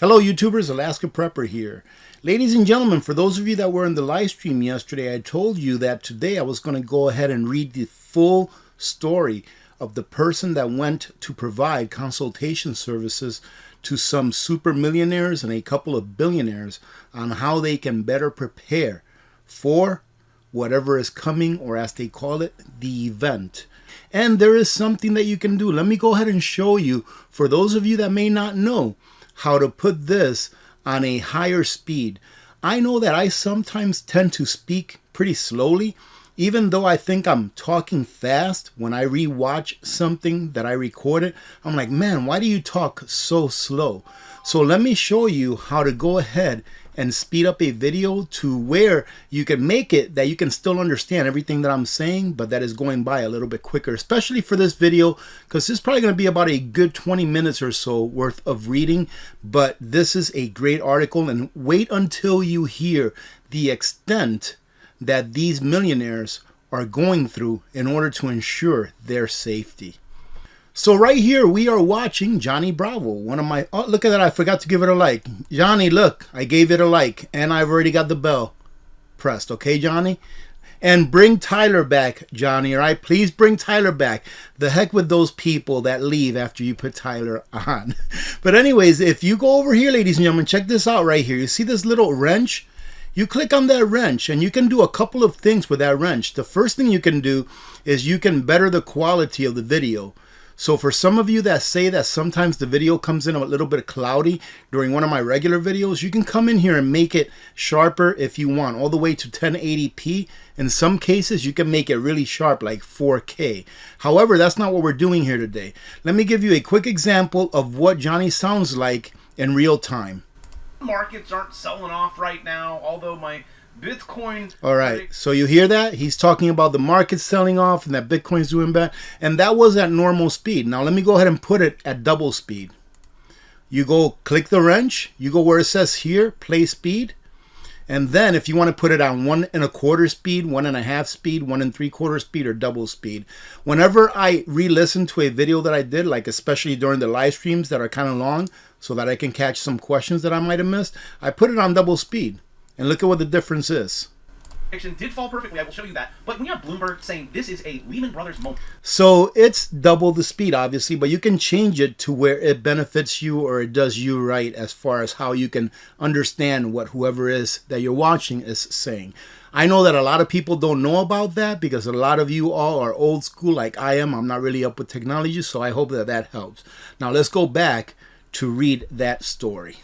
Hello YouTubers, Alaska Prepper here. Ladies and gentlemen, for those of you that were in the live stream yesterday, I told you that today I was going to go ahead and read the full story of the person that went to provide consultation services to some super millionaires and a couple of billionaires on how they can better prepare for whatever is coming, or as they call it, the event. And there is something that you can do. Let me go ahead and show you, for those of you that may not know, how to put this on a higher speed. I know that I sometimes tend to speak pretty slowly, even though I think I'm talking fast. When I rewatch something that I recorded, I'm like, man, why do you talk so slow? So let me show you how to go ahead and speed up a video to where you can make it that you can still understand everything that I'm saying, but that is going by a little bit quicker, especially for this video, because this is probably going to be about a good 20 minutes or so worth of reading. But this is a great article, and wait until you hear the extent that these millionaires are going through in order to ensure their safety. So right here we are watching Johnny Bravo, one of my, oh, look at that, I forgot to give it a like. Johnny, look, I gave it a like, and I've already got the bell pressed. Okay, Johnny? And bring Tyler back, Johnny, all right? Please bring Tyler back. The heck with those people that leave after you put Tyler on. But anyways, if you go over here, ladies and gentlemen, check this out right here. You see this little wrench? You click on that wrench and you can do a couple of things with that wrench. The first thing you can do is you can better the quality of the video. So for some of you that say that sometimes the video comes in a little bit cloudy during one of my regular videos, you can come in here and make it sharper if you want, all the way to 1080p. In some cases, you can make it really sharp, like 4K. However, that's not what we're doing here today. Let me give you a quick example of what Johnny sounds like in real time. Markets aren't selling off right now, although my Bitcoin... All right, so you hear that? He's talking about the market selling off and that Bitcoin's doing bad. And that was at normal speed. Now let me go ahead and put it at double speed. You go click the wrench. You go where it says here, play speed. And then if you want to put it on 1 1/4 speed, 1 1/2 speed, 1 3/4 speed, or double speed. Whenever I re-listen to a video that I did, like especially during the live streams that are kind of long, so that I can catch some questions that I might have missed, I put it on double speed. And look at what the difference is. Did fall perfectly, I will show you that. But when you have Bloomberg saying this is a Lehman Brothers moment. So it's double the speed, obviously, but you can change it to where it benefits you or it does you right as far as how you can understand what whoever is that you're watching is saying. I know that a lot of people don't know about that because a lot of you all are old school like I am. I'm not really up with technology, so I hope that that helps. Now let's go back to read that story.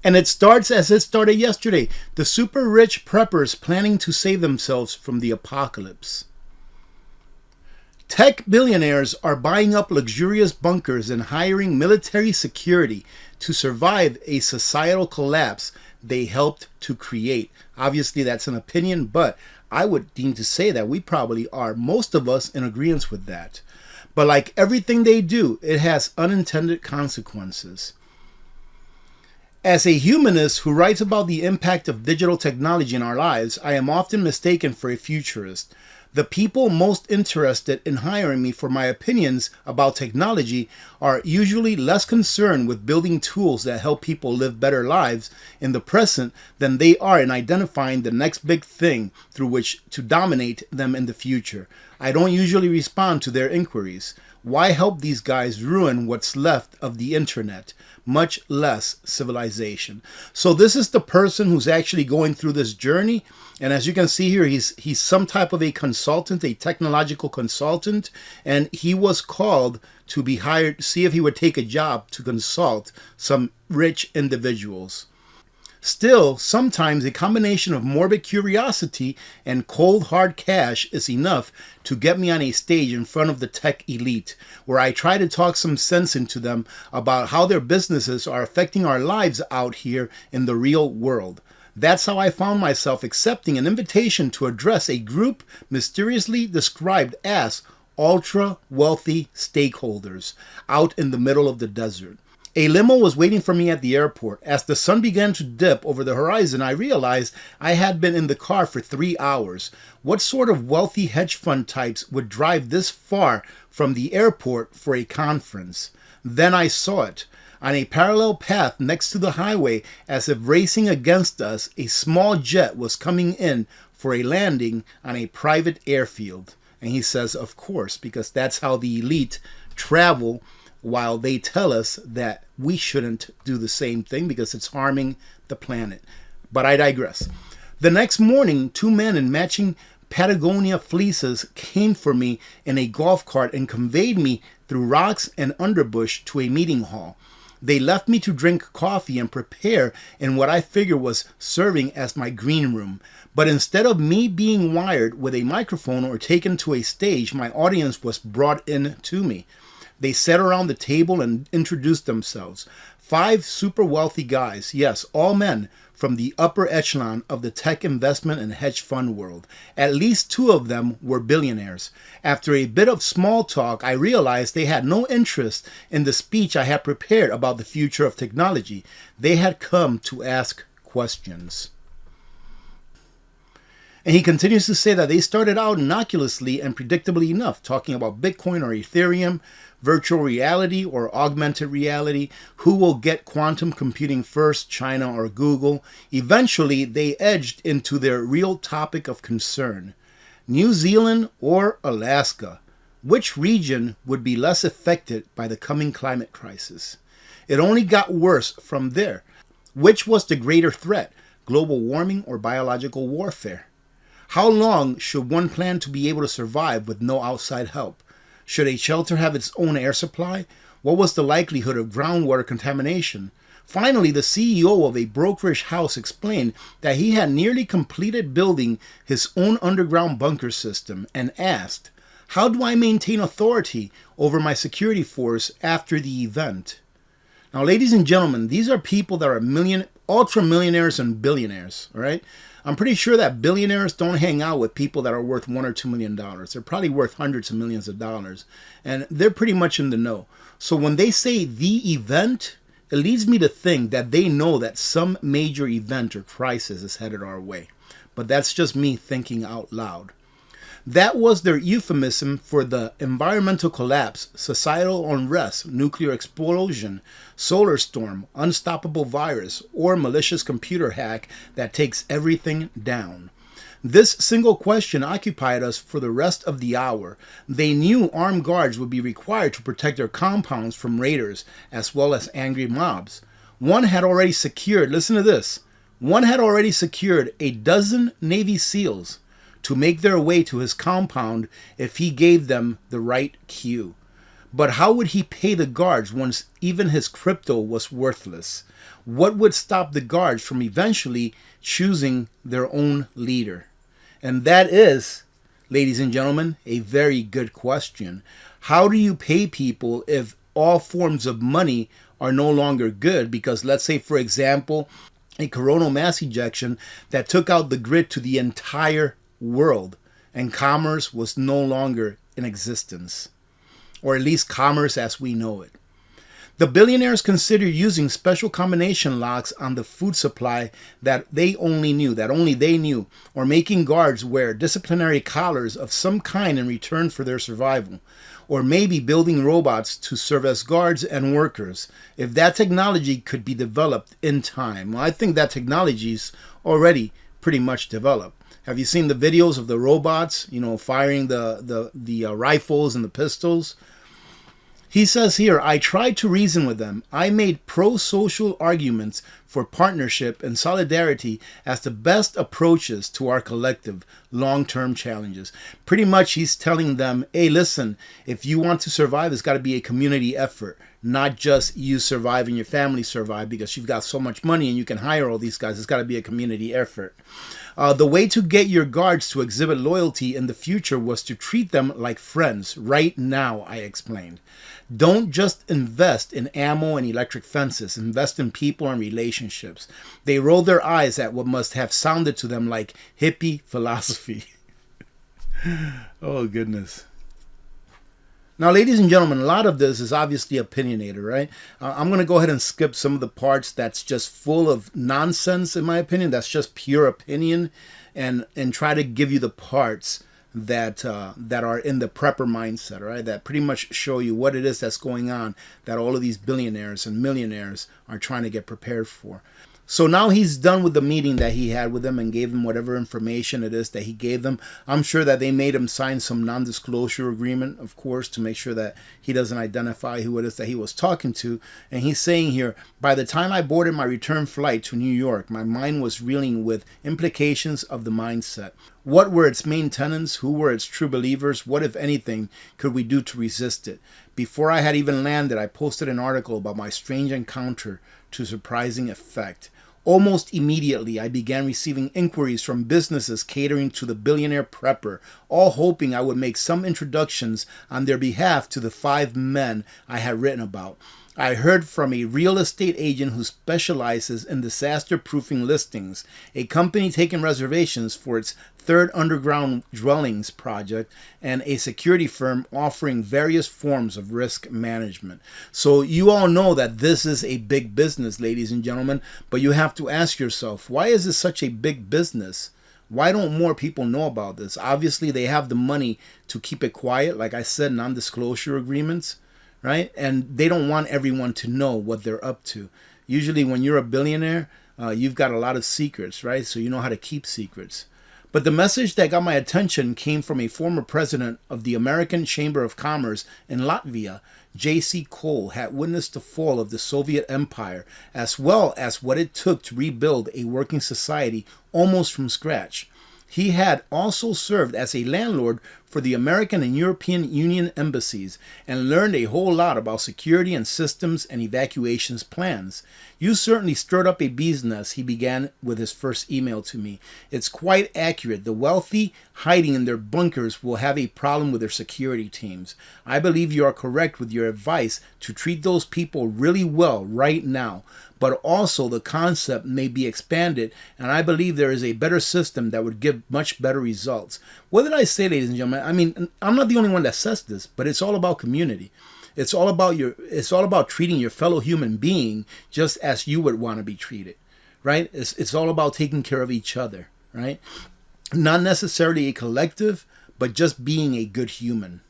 And it starts as it started yesterday. The super rich preppers planning to save themselves from the apocalypse. Tech billionaires are buying up luxurious bunkers and hiring military security to survive a societal collapse they helped to create. Obviously, that's an opinion, but I would deem to say that we probably are, most of us, in agreement with that. But like everything they do, it has unintended consequences. As a humanist who writes about the impact of digital technology in our lives, I am often mistaken for a futurist. The people most interested in hiring me for my opinions about technology are usually less concerned with building tools that help people live better lives in the present than they are in identifying the next big thing through which to dominate them in the future. I don't usually respond to their inquiries. Why help these guys ruin what's left of the internet, much less civilization? So this is the person who's actually going through this journey. And as you can see here, he's some type of a consultant, a technological consultant. And he was called to be hired to see if he would take a job to consult some rich individuals. Still, sometimes a combination of morbid curiosity and cold hard cash is enough to get me on a stage in front of the tech elite, where I try to talk some sense into them about how their businesses are affecting our lives out here in the real world. That's how I found myself accepting an invitation to address a group mysteriously described as ultra-wealthy stakeholders out in the middle of the desert. A limo was waiting for me at the airport. As the sun began to dip over the horizon, I realized I had been in the car for 3 hours. What sort of wealthy hedge fund types would drive this far from the airport for a conference? Then I saw it. On a parallel path next to the highway, as if racing against us, a small jet was coming in for a landing on a private airfield. And he says, of course, because that's how the elite travel, while they tell us that we shouldn't do the same thing because it's harming the planet. But I digress. The next morning, 2 men in matching Patagonia fleeces came for me in a golf cart and conveyed me through rocks and underbush to a meeting hall. They left me to drink coffee and prepare in what I figured was serving as my green room. But instead of me being wired with a microphone or taken to a stage, my audience was brought in to me. They sat around the table and introduced themselves. 5 super wealthy guys, yes, all men from the upper echelon of the tech investment and hedge fund world. At least 2 of them were billionaires. After a bit of small talk, I realized they had no interest in the speech I had prepared about the future of technology. They had come to ask questions. And he continues to say that they started out innocuously and predictably enough, talking about Bitcoin or Ethereum, virtual reality or augmented reality, who will get quantum computing first, China or Google. Eventually, they edged into their real topic of concern. New Zealand or Alaska? Which region would be less affected by the coming climate crisis? It only got worse from there. Which was the greater threat, global warming or biological warfare? How long should one plan to be able to survive with no outside help? Should a shelter have its own air supply? What was the likelihood of groundwater contamination? Finally, the CEO of a brokerage house explained that he had nearly completed building his own underground bunker system and asked, "How do I maintain authority over my security force after the event?" Now, ladies and gentlemen, these are people that are ultra millionaires and billionaires, all right? I'm pretty sure that billionaires don't hang out with people that are worth $1 or $2 million. They're probably worth hundreds of millions of dollars, and they're pretty much in the know. So when they say the event, it leads me to think that they know that some major event or crisis is headed our way. But that's just me thinking out loud. That was their euphemism for the environmental collapse, societal unrest, nuclear explosion, solar storm, unstoppable virus, or malicious computer hack that takes everything down. This single question occupied us for the rest of the hour. They knew armed guards would be required to protect their compounds from raiders as well as angry mobs. One had already secured, listen to this, one had already secured a dozen Navy SEALs to make their way to his compound if he gave them the right cue. But how would he pay the guards once even his crypto was worthless? What would stop the guards from eventually choosing their own leader? And that is, ladies and gentlemen, a very good question. How do you pay people if all forms of money are no longer good? Because let's say, for example, a coronal mass ejection that took out the grid to the entire world and commerce was no longer in existence, or at least commerce as we know it. The billionaires considered using special combination locks on the food supply that only they knew, or making guards wear disciplinary collars of some kind in return for their survival, or maybe building robots to serve as guards and workers, if that technology could be developed in time. Well, I think that technology is already pretty much developed. Have you seen the videos of the robots, firing the rifles and the pistols? He says here, I tried to reason with them. I made pro-social arguments for partnership and solidarity as the best approaches to our collective long-term challenges. Pretty much he's telling them, hey, listen, if you want to survive, it's got to be a community effort, not just you survive and your family survive because you've got so much money and you can hire all these guys. It's got to be a community effort. The way to get your guards to exhibit loyalty in the future was to treat them like friends right now, I explained. Don't just invest in ammo and electric fences. Invest in people and relationships. They rolled their eyes at what must have sounded to them like hippie philosophy. Oh, goodness. Now, ladies and gentlemen, a lot of this is obviously opinionated, right? I'm going to go ahead and skip some of the parts that's just full of nonsense, in my opinion. That's just pure opinion, and try to give you the parts that are in the prepper mindset, right? That pretty much show you what it is that's going on, that all of these billionaires and millionaires are trying to get prepared for. So now he's done with the meeting that he had with them and gave them whatever information it is that he gave them. I'm sure that they made him sign some non-disclosure agreement, of course, to make sure that he doesn't identify who it is that he was talking to. And he's saying here, by the time I boarded my return flight to New York, my mind was reeling with implications of the mindset. What were its main tenets? Who were its true believers? What, if anything, could we do to resist it? Before I had even landed, I posted an article about my strange encounter to surprising effect. Almost immediately, I began receiving inquiries from businesses catering to the billionaire prepper, all hoping I would make some introductions on their behalf to the 5 men I had written about. I heard from a real estate agent who specializes in disaster-proofing listings, a company taking reservations for its 3rd underground dwellings project, and a security firm offering various forms of risk management. So you all know that this is a big business, ladies and gentlemen, but you have to ask yourself, why is this such a big business? Why don't more people know about this? Obviously, they have the money to keep it quiet, like I said, non-disclosure agreements. Right? And they don't want everyone to know what they're up to. Usually when you're a billionaire, you've got a lot of secrets, right? So you know how to keep secrets. But the message that got my attention came from a former president of the American Chamber of Commerce in Latvia. J.C. Cole had witnessed the fall of the Soviet Empire, as well as what it took to rebuild a working society almost from scratch. He had also served as a landlord for the American and European Union embassies and learned a whole lot about security and systems and evacuations plans. You certainly stirred up a bee's nest, he began with his first email to me. It's quite accurate. The wealthy hiding in their bunkers will have a problem with their security teams. I believe you are correct with your advice to treat those people really well right now. But also the concept may be expanded, and I believe there is a better system that would give much better results. What did I say, ladies and gentlemen? I mean, I'm not the only one that says this, but it's all about community. It's all about treating your fellow human being just as you would want to be treated, right? It's all about taking care of each other, right? Not necessarily a collective, but just being a good human,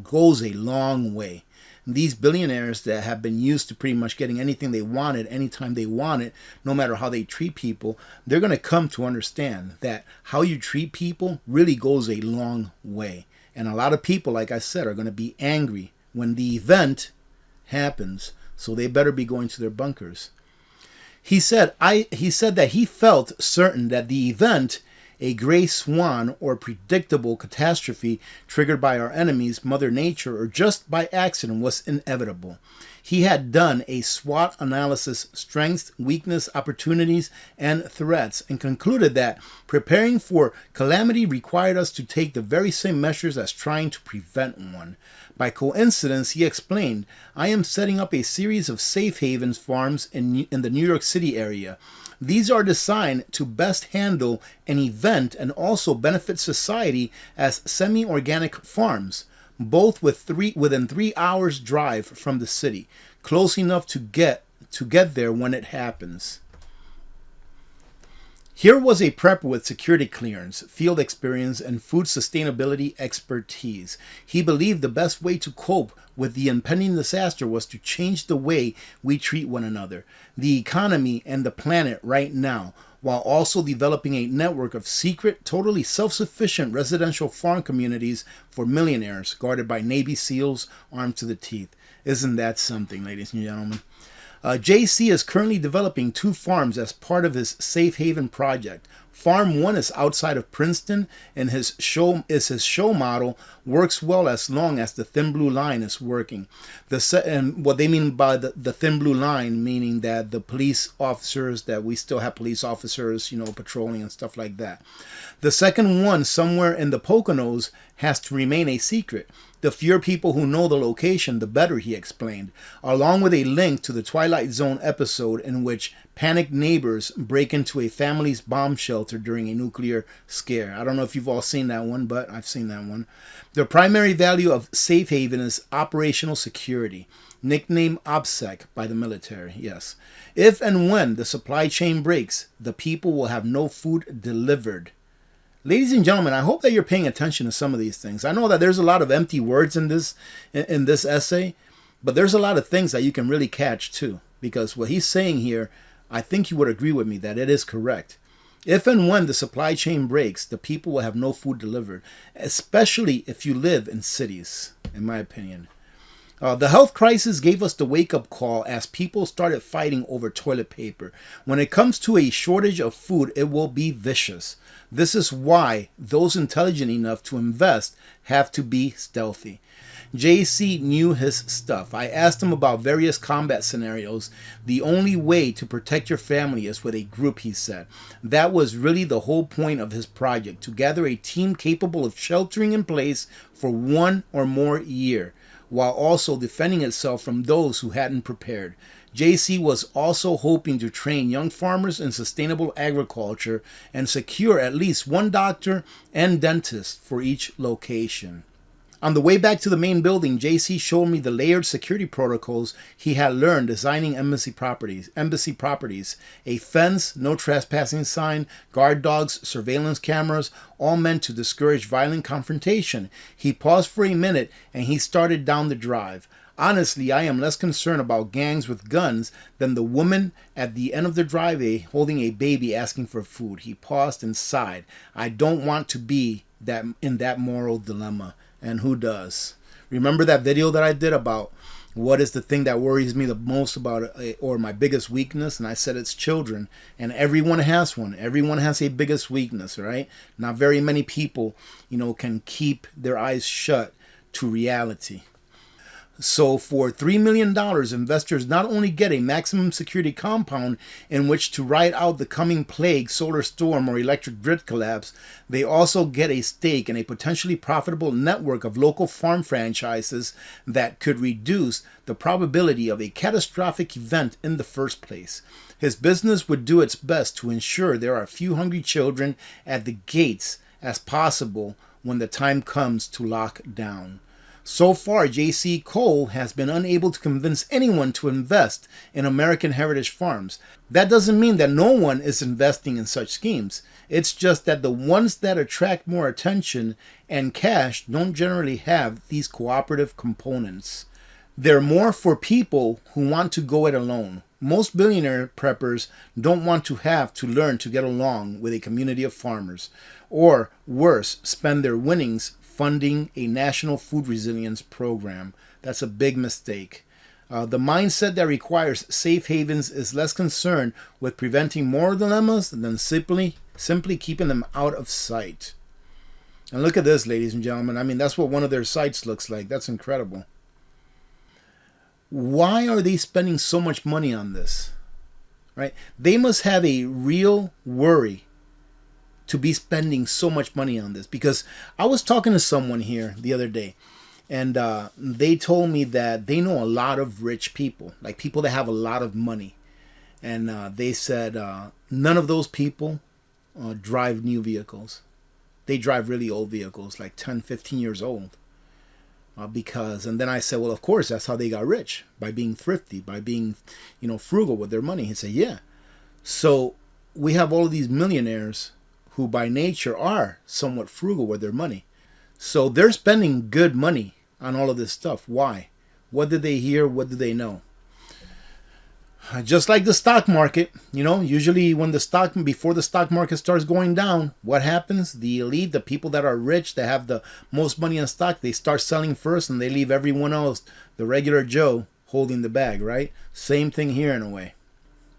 goes a long way. These billionaires that have been used to pretty much getting anything they wanted, anytime they want it, no matter how they treat people, they're going to come to understand that how you treat people really goes a long way. And a lot of people, like I said, are going to be angry when the event happens, so they better be going to their bunkers. He said that he felt certain that the event, a gray swan or predictable catastrophe triggered by our enemies, Mother Nature, or just by accident, was inevitable. He had done a SWOT analysis, strengths, weakness, opportunities, and threats, and concluded that preparing for calamity required us to take the very same measures as trying to prevent one. By coincidence, he explained, I am setting up a series of safe havens farms in the New York City area. These are designed to best handle an event and also benefit society as semi-organic farms, both within 3 hours drive from the city, close enough to get there when it happens. Here was a prepper with security clearance, field experience, and food sustainability expertise. He believed the best way to cope with the impending disaster was to change the way we treat one another, the economy, and the planet right now, while also developing a network of secret, totally self-sufficient residential farm communities for millionaires guarded by Navy SEALs armed to the teeth. Isn't that something, ladies and gentlemen? JC is currently developing 2 farms as part of his Safe Haven project. Farm 1 is outside of Princeton, and his show model works well as long as the thin blue line is working. And what they mean by the thin blue line, meaning that the police officers, that we still have police officers, patrolling and stuff like that. The second one, somewhere in the Poconos, has to remain a secret. The fewer people who know the location, the better, he explained, along with a link to the Twilight Zone episode in which panicked neighbors break into a family's bomb shelter during a nuclear scare. I don't know if you've all seen that one, but I've seen that one. The primary value of Safe Haven is operational security, nicknamed OPSEC by the military, yes. If and when the supply chain breaks, the people will have no food delivered. Ladies and gentlemen, I hope that you're paying attention to some of these things. I know that there's a lot of empty words in this essay, but there's a lot of things that you can really catch too. Because what he's saying here, I think you would agree with me that it is correct. If and when the supply chain breaks, the people will have no food delivered, especially if you live in cities, in my opinion. The health crisis gave us the wake-up call as people started fighting over toilet paper. When it comes to a shortage of food, it will be vicious. This is why those intelligent enough to invest have to be stealthy. JC knew his stuff. I asked him about various combat scenarios. The only way to protect your family is with a group, he said. That was really the whole point of his project, to gather a team capable of sheltering in place for 1 or more years, while also defending itself from those who hadn't prepared. JC was also hoping to train young farmers in sustainable agriculture and secure at least 1 doctor and dentist for each location. On the way back to the main building, JC showed me the layered security protocols he had learned designing embassy properties. A fence, no trespassing sign, guard dogs, surveillance cameras, all meant to discourage violent confrontation. He paused for a minute and he started down the drive. Honestly, I am less concerned about gangs with guns than the woman at the end of the driveway holding a baby asking for food. He paused and sighed. I don't want to be in that moral dilemma. And who does? Remember that video that I did about what is the thing that worries me the most about it, or my biggest weakness? And I said it's children. And everyone has one. Everyone has a biggest weakness, right? Not very many people, can keep their eyes shut to reality. So for $3 million, investors not only get a maximum security compound in which to ride out the coming plague, solar storm, or electric grid collapse, they also get a stake in a potentially profitable network of local farm franchises that could reduce the probability of a catastrophic event in the first place. His business would do its best to ensure there are a few hungry children at the gates as possible when the time comes to lock down. So far, J.C. Cole has been unable to convince anyone to invest in American heritage farms. That doesn't mean that no one is investing in such schemes. It's just that the ones that attract more attention and cash don't generally have these cooperative components. They're more for people who want to go it alone. Most billionaire preppers don't want to have to learn to get along with a community of farmers, or worse, spend their winnings funding a national food resilience program. That's a big mistake. The mindset that requires safe havens is less concerned with preventing moral dilemmas than simply keeping them out of sight. And look at this, ladies and gentlemen. I mean, that's what one of their sites looks like. That's incredible. Why are they spending so much money on this? Right? They must have a real worry to be spending so much money on this, because I was talking to someone here the other day, and they told me that they know a lot of rich people, like people that have a lot of money, and they said none of those people drive new vehicles. They drive really old vehicles, like 10, 15 years old. And then I said, well, of course, that's how they got rich, by being thrifty, by being, frugal with their money. He said, yeah. So we have all of these millionaires who by nature are somewhat frugal with their money. So they're spending good money on all of this stuff. Why? What did they hear? What did they know? Just like the stock market, usually before the stock market starts going down, what happens? The elite, the people that are rich, that have the most money in stock, they start selling first and they leave everyone else, the regular Joe, holding the bag, right? Same thing here in a way.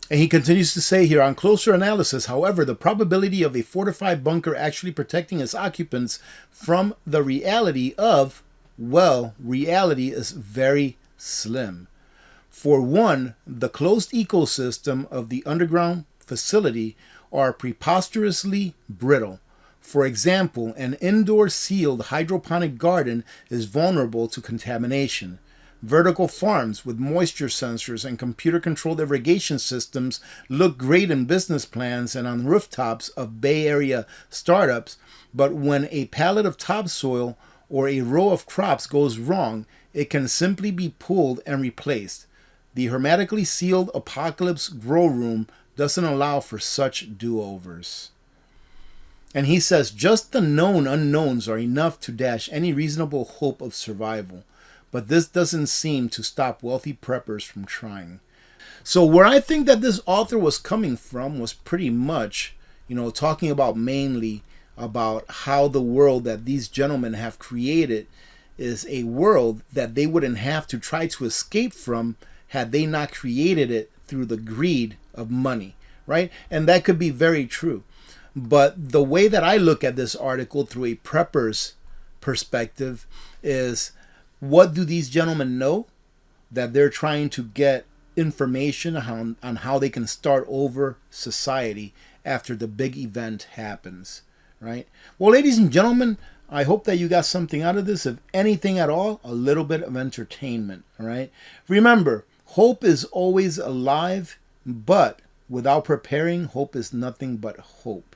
And he continues to say here, on closer analysis, however, the probability of a fortified bunker actually protecting its occupants from the reality is very slim. For one, the closed ecosystem of the underground facility are preposterously brittle. For example, an indoor sealed hydroponic garden is vulnerable to contamination. Vertical farms with moisture sensors and computer-controlled irrigation systems look great in business plans and on rooftops of Bay Area startups, but when a pallet of topsoil or a row of crops goes wrong, it can simply be pulled and replaced. The hermetically sealed apocalypse grow room doesn't allow for such do-overs. And he says, just the known unknowns are enough to dash any reasonable hope of survival. But this doesn't seem to stop wealthy preppers from trying. So where I think that this author was coming from was pretty much, talking about mainly about how the world that these gentlemen have created is a world that they wouldn't have to try to escape from had they not created it through the greed of money, right? And that could be very true. But the way that I look at this article through a prepper's perspective is, what do these gentlemen know? That they're trying to get information on how they can start over society after the big event happens, right? Well, ladies and gentlemen, I hope that you got something out of this. If anything at all, a little bit of entertainment, all right? Remember, hope is always alive, but without preparing, hope is nothing but hope.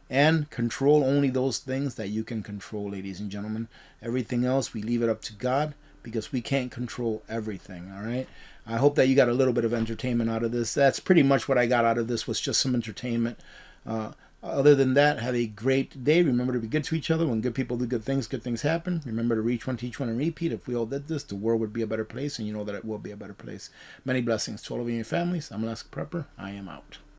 And control only those things that you can control, ladies and gentlemen. Everything else, we leave it up to God, because we can't control everything, all right? I hope that you got a little bit of entertainment out of this. That's pretty much what I got out of this, was just some entertainment. Other than that, have a great day. Remember to be good to each other. When good people do good things happen. Remember to reach one, teach one, and repeat. If we all did this, the world would be a better place, and you know that it will be a better place. Many blessings to all of you and your families. I'm Alaska Prepper. I am out.